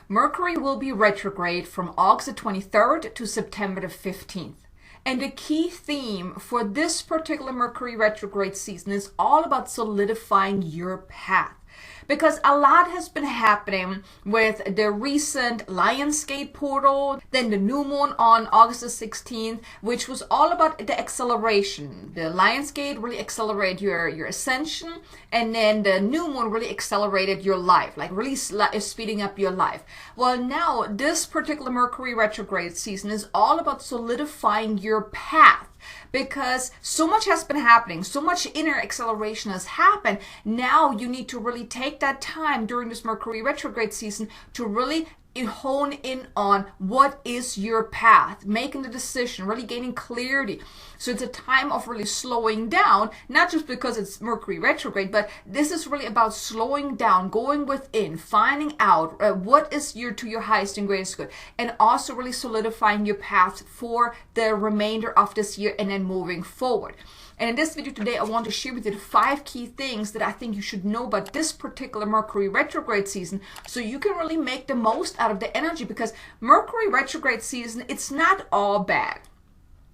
Mercury will be retrograde from August the 23rd to September the 15th. And the key theme for this particular Mercury retrograde season is all about solidifying your path. Because a lot has been happening with the recent Lionsgate portal, then the new moon on August the 16th, which was all about the acceleration. The Lionsgate really accelerated your ascension, and then the new moon really accelerated your life, like really speeding up your life. Well, now this particular Mercury retrograde season is all about solidifying your path. Because so much has been happening, so much inner acceleration has happened. Now you need to really take that time during this Mercury retrograde season to really hone in on what is your path, making the decision, really gaining clarity. So it's a time of really slowing down, not just because it's Mercury retrograde, but this is really about slowing down, going within, finding out what is to your highest and greatest good, and also really solidifying your path for the remainder of this year and then moving forward. And in this video today, I want to share with you the 5 key things that I think you should know about this particular Mercury retrograde season so you can really make the most out of the energy, because Mercury retrograde season, it's not all bad.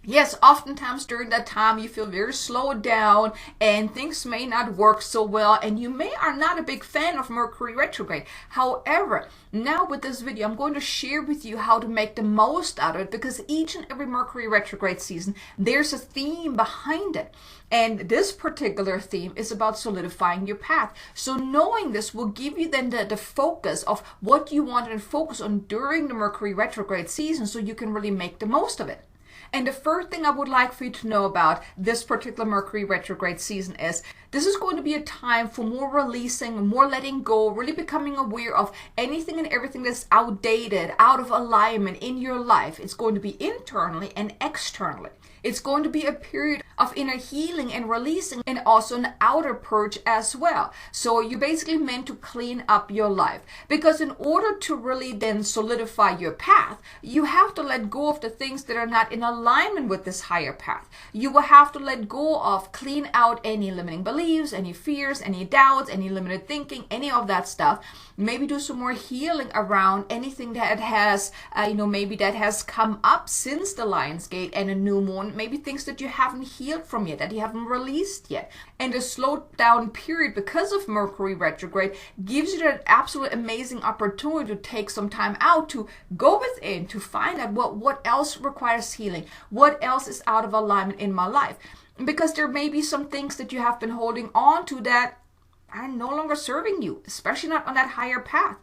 Yes, oftentimes during that time you feel very slowed down and things may not work so well, and you are not a big fan of Mercury retrograde. However, now with this video, I'm going to share with you how to make the most out of it, because each and every Mercury retrograde season, there's a theme behind it. And this particular theme is about solidifying your path. So knowing this will give you then the focus of what you want to focus on during the Mercury retrograde season so you can really make the most of it. And the first thing I would like for you to know about this particular Mercury retrograde season is this is going to be a time for more releasing, more letting go, really becoming aware of anything and everything that's outdated, out of alignment in your life. It's going to be internally and externally. It's going to be a period of inner healing and releasing, and also an outer purge as well. So you're basically meant to clean up your life, because in order to really then solidify your path, you have to let go of the things that are not in alignment with this higher path. You will have to let go of, clean out any limiting beliefs, any fears, any doubts, any limited thinking, any of that stuff. Maybe do some more healing around anything that has, maybe that has come up since the Lionsgate and a new moon. Maybe things that you haven't healed from yet, that you haven't released yet. And the slowed down period because of Mercury retrograde gives you that absolute amazing opportunity to take some time out to go within, to find out what else requires healing, what else is out of alignment in my life. Because there may be some things that you have been holding on to that are no longer serving you, especially not on that higher path.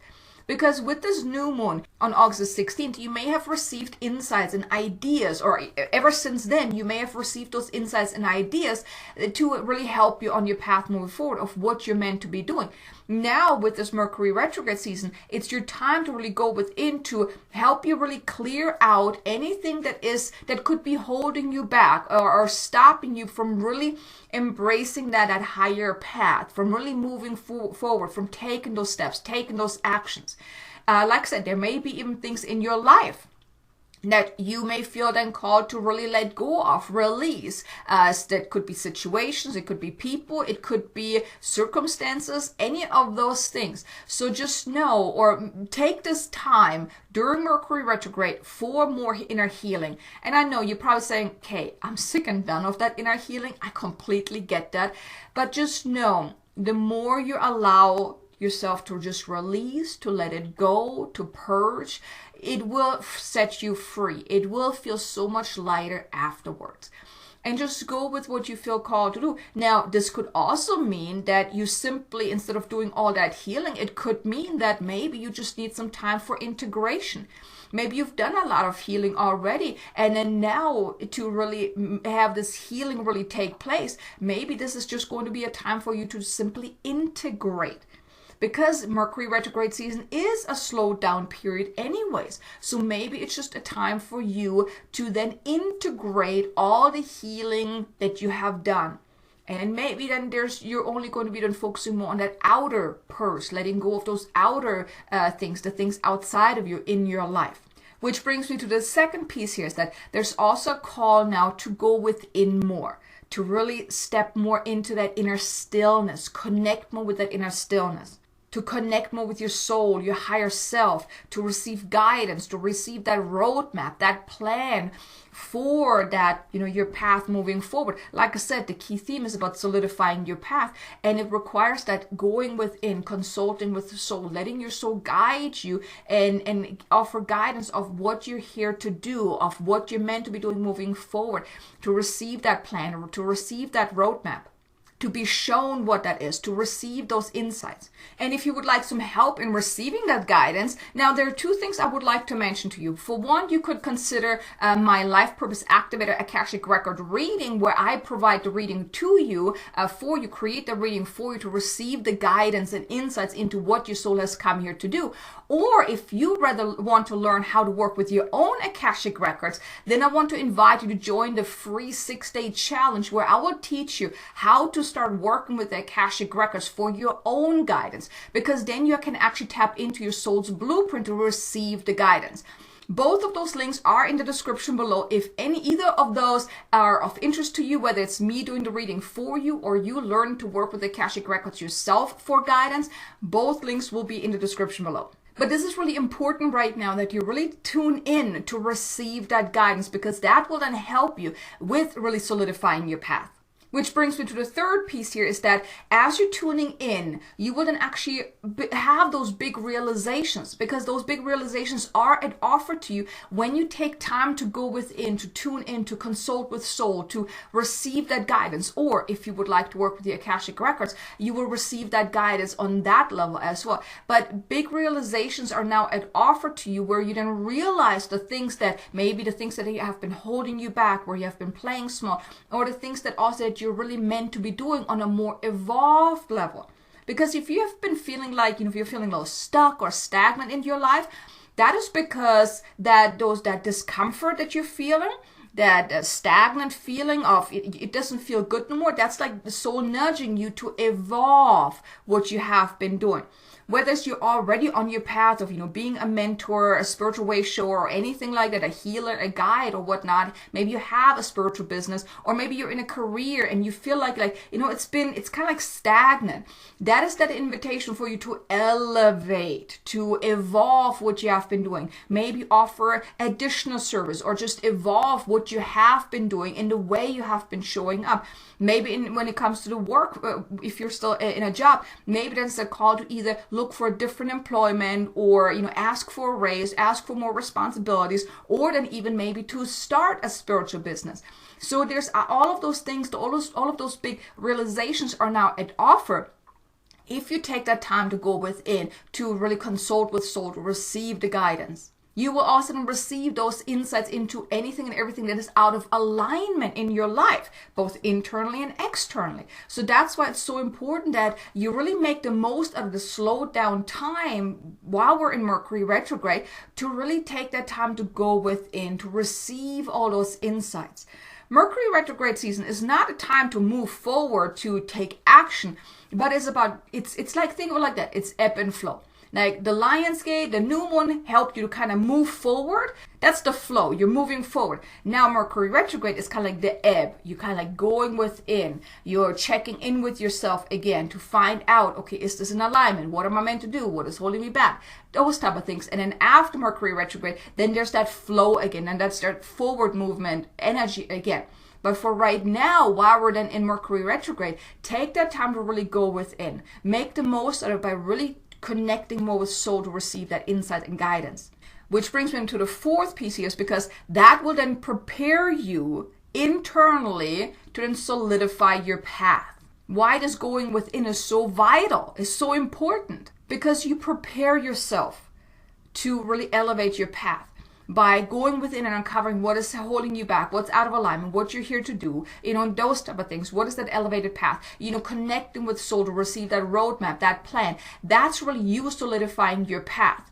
Because with this new moon on August 16th, you may have received insights and ideas, or ever since then, you may have received those insights and ideas to really help you on your path moving forward of what you're meant to be doing. Now, with this Mercury retrograde season, it's your time to really go within to help you really clear out anything that could be holding you back or stopping you from really embracing that higher path, from really moving forward, from taking those steps, taking those actions. Like I said, there may be even things in your life that you may feel then called to really let go of, release. That could be situations, it could be people, it could be circumstances, any of those things. So just know, or take this time during Mercury retrograde for more inner healing. And I know you're probably saying, okay, I'm sick and done of that inner healing. I completely get that. But just know, the more you allow yourself to just release, to let it go, to purge, it will set you free. It will feel so much lighter afterwards. And just go with what you feel called to do. Now, this could also mean that you simply, instead of doing all that healing, it could mean that maybe you just need some time for integration. Maybe you've done a lot of healing already, and then now to really have this healing really take place, maybe this is just going to be a time for you to simply integrate. Because Mercury retrograde season is a slowed down period anyways. So maybe it's just a time for you to then integrate all the healing that you have done. And maybe then you're only going to be then focusing more on that outer purse, letting go of those outer things, the things outside of you in your life. Which brings me to the second piece here, is that there's also a call now to go within more, to really step more into that inner stillness, connect more with that inner stillness. to connect more with your soul, your higher self, to receive guidance, to receive that roadmap, that plan for that, your path moving forward. Like I said, the key theme is about solidifying your path, and it requires that going within, consulting with the soul, letting your soul guide you and offer guidance of what you're here to do, of what you're meant to be doing moving forward, to receive that plan or to receive that roadmap, to be shown what that is, to receive those insights. And if you would like some help in receiving that guidance, now there are two things I would like to mention to you. For one, you could consider my Life Purpose Activator Akashic Record reading, where I provide the reading to you, for you, create the reading for you to receive the guidance and insights into what your soul has come here to do. Or if you rather want to learn how to work with your own Akashic Records, then I want to invite you to join the free 6-day challenge, where I will teach you how to start working with the Akashic Records for your own guidance, because then you can actually tap into your soul's blueprint to receive the guidance. Both of those links are in the description below. If either of those are of interest to you, whether it's me doing the reading for you or you learn to work with the Akashic Records yourself for guidance, both links will be in the description below. But this is really important right now, that you really tune in to receive that guidance, because that will then help you with really solidifying your path. Which brings me to the third piece here, is that as you're tuning in, you will then actually have those big realizations, because those big realizations are an offer to you when you take time to go within, to tune in, to consult with soul, to receive that guidance. Or if you would like to work with the Akashic Records, you will receive that guidance on that level as well. But big realizations are now an offer to you, where you then realize the things that have been holding you back, where you have been playing small, or the things that also that you're really meant to be doing on a more evolved level. Because if you have been feeling like, if you're feeling a little stuck or stagnant in your life, that is because that discomfort that you're feeling, that stagnant feeling of it doesn't feel good no more, that's like the soul nudging you to evolve what you have been doing. Whether it's you're already on your path of, being a mentor, a spiritual way shower, or anything like that, a healer, a guide, or whatnot. Maybe you have a spiritual business, or maybe you're in a career and you feel like it's kind of like stagnant. That is that invitation for you to elevate, to evolve what you have been doing. Maybe offer additional service, or just evolve what you have been doing in the way you have been showing up. Maybe when it comes to the work, if you're still in a job, maybe that's a call to either look for a different employment, or ask for a raise, ask for more responsibilities, or then even maybe to start a spiritual business. So there's all of those things, all of those big realizations are now at offer if you take that time to go within, to really consult with soul, to receive the guidance. You will also receive those insights into anything and everything that is out of alignment in your life, both internally and externally. So that's why it's so important that you really make the most of the slowed down time while we're in Mercury retrograde, to really take that time to go within, to receive all those insights. Mercury retrograde season is not a time to move forward, to take action, but it's like, think of it like that. It's ebb and flow. Like the Lion's Gate, the new moon helped you to kind of move forward. That's the flow. You're moving forward. Now Mercury retrograde is kind of like the ebb. You're kind of like going within. You're checking in with yourself again to find out, okay, is this in alignment? What am I meant to do? What is holding me back? Those type of things. And then after Mercury retrograde, then there's that flow again, and that's that forward movement energy again. But for right now, while we're then in Mercury retrograde, take that time to really go within. Make the most of it by really connecting more with soul to receive that insight and guidance. Which brings me to the fourth piece here, is because that will then prepare you internally to then solidify your path. Why this going within is so vital, is so important, because you prepare yourself to really elevate your path by going within and uncovering what is holding you back, what's out of alignment, what you're here to do, those type of things. What is that elevated path? Connecting with soul to receive that roadmap, that plan. That's really you solidifying your path.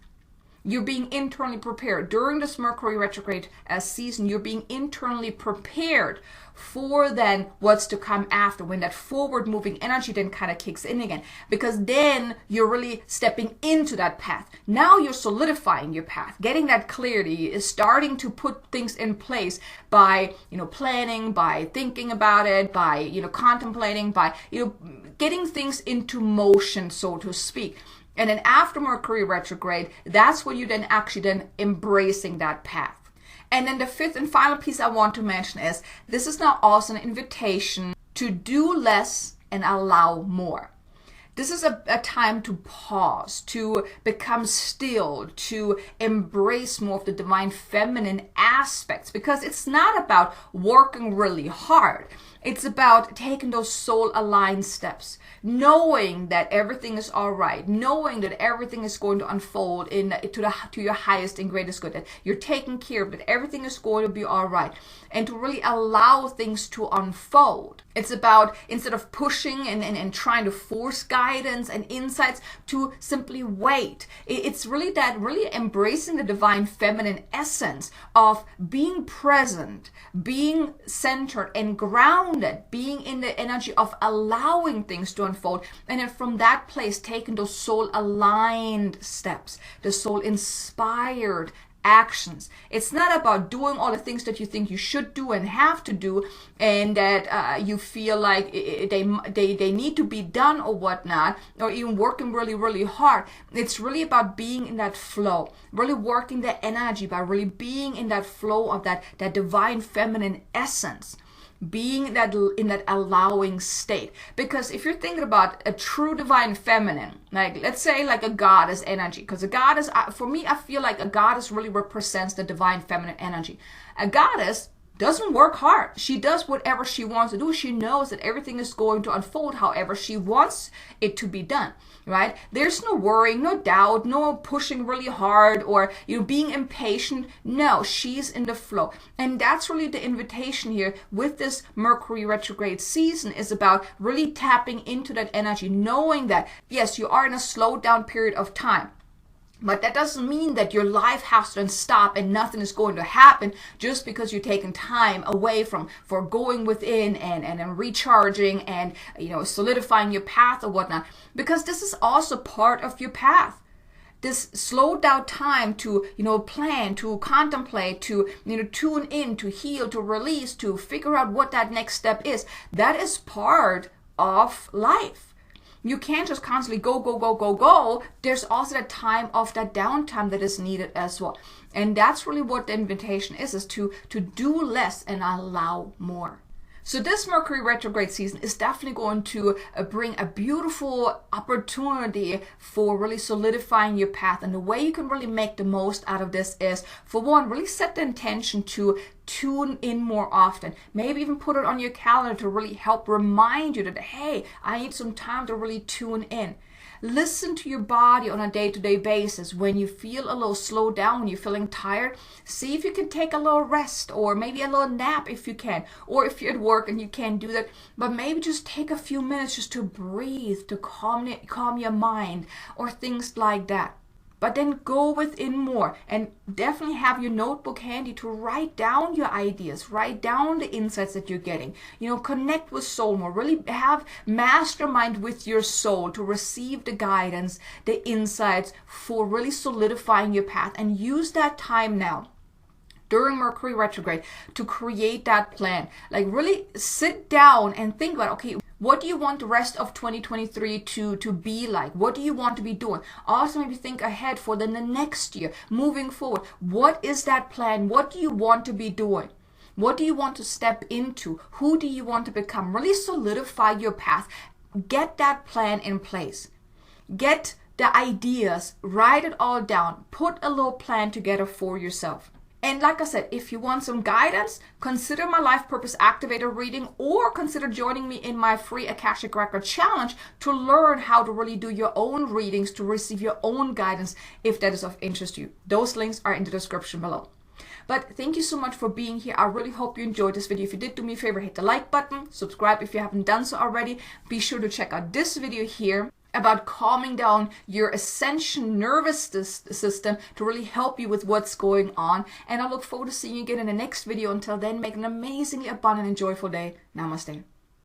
You're being internally prepared. During this Mercury retrograde season, you're being internally prepared for then what's to come after, when that forward moving energy then kind of kicks in again. Because then you're really stepping into that path. Now you're solidifying your path. Getting that clarity is starting to put things in place by, planning, by thinking about it, by, contemplating, by, getting things into motion, so to speak. And then after Mercury retrograde, that's when you then actually then embracing that path. And then the fifth and final piece I want to mention is this is now also an invitation to do less and allow more. This is a time to pause, to become still, to embrace more of the divine feminine aspects, because it's not about working really hard. It's about taking those soul-aligned steps, knowing that everything is all right, knowing that everything is going to unfold to your highest and greatest good, that you're taking care of, that everything is going to be all right, and to really allow things to unfold. It's about, instead of pushing and trying to force guidance and insights, to simply wait. It's really that, really embracing the divine feminine essence of being present, being centered and grounded, being in the energy of allowing things to unfold, and then from that place taking those soul aligned steps, the soul inspired actions. It's not about doing all the things that you think you should do and have to do, and that you feel like they need to be done or whatnot, or even working really, really hard. It's really about being in that flow, really working the energy by really being in that flow of that divine feminine essence, being in that allowing state. Because if you're thinking about a true divine feminine, like let's say like a goddess energy, because a goddess, for me, I feel like a goddess really represents the divine feminine energy. A goddess doesn't work hard. She does whatever she wants to do. She knows that everything is going to unfold however she wants it to be done, right? There's no worrying, no doubt, no pushing really hard or being impatient. No, she's in the flow. And that's really the invitation here with this Mercury retrograde season, is about really tapping into that energy, knowing that, yes, you are in a slowed down period of time. But that doesn't mean that your life has to stop and nothing is going to happen just because you're taking time away for going within and recharging and solidifying your path or whatnot. Because this is also part of your path. This slowed down time to plan, to contemplate, to tune in, to heal, to release, to figure out what that next step is. That is part of life. You can't just constantly go, go, go, go, go. There's also that time of that downtime that is needed as well. And that's really what the invitation is to do less and allow more. So this Mercury retrograde season is definitely going to bring a beautiful opportunity for really solidifying your path. And the way you can really make the most out of this is, for one, really set the intention to tune in more often. Maybe even put it on your calendar to really help remind you that, hey, I need some time to really tune in. Listen to your body on a day-to-day basis. When you feel a little slowed down, when you're feeling tired, see if you can take a little rest, or maybe a little nap if you can. Or if you're at work and you can't do that, but maybe just take a few minutes just to breathe, to calm your mind, or things like that. But then go within more, and definitely have your notebook handy to write down your ideas, write down the insights that you're getting. Connect with soul more, really have mastermind with your soul to receive the guidance, the insights for really solidifying your path, and use that time now during Mercury retrograde to create that plan. Like really sit down and think about, okay, what do you want the rest of 2023 to be like? What do you want to be doing? Also maybe think ahead for the next year, moving forward. What is that plan? What do you want to be doing? What do you want to step into? Who do you want to become? Really solidify your path. Get that plan in place. Get the ideas, write it all down. Put a little plan together for yourself. And like I said, if you want some guidance, consider my Life Purpose Activator reading, or consider joining me in my free Akashic Record Challenge to learn how to really do your own readings, to receive your own guidance if that is of interest to you. Those links are in the description below. But thank you so much for being here. I really hope you enjoyed this video. If you did, do me a favor, hit the like button, subscribe if you haven't done so already. Be sure to check out this video here about calming down your ascension nervous system to really help you with what's going on. And I look forward to seeing you again in the next video. Until then, make an amazingly abundant and joyful day. Namaste.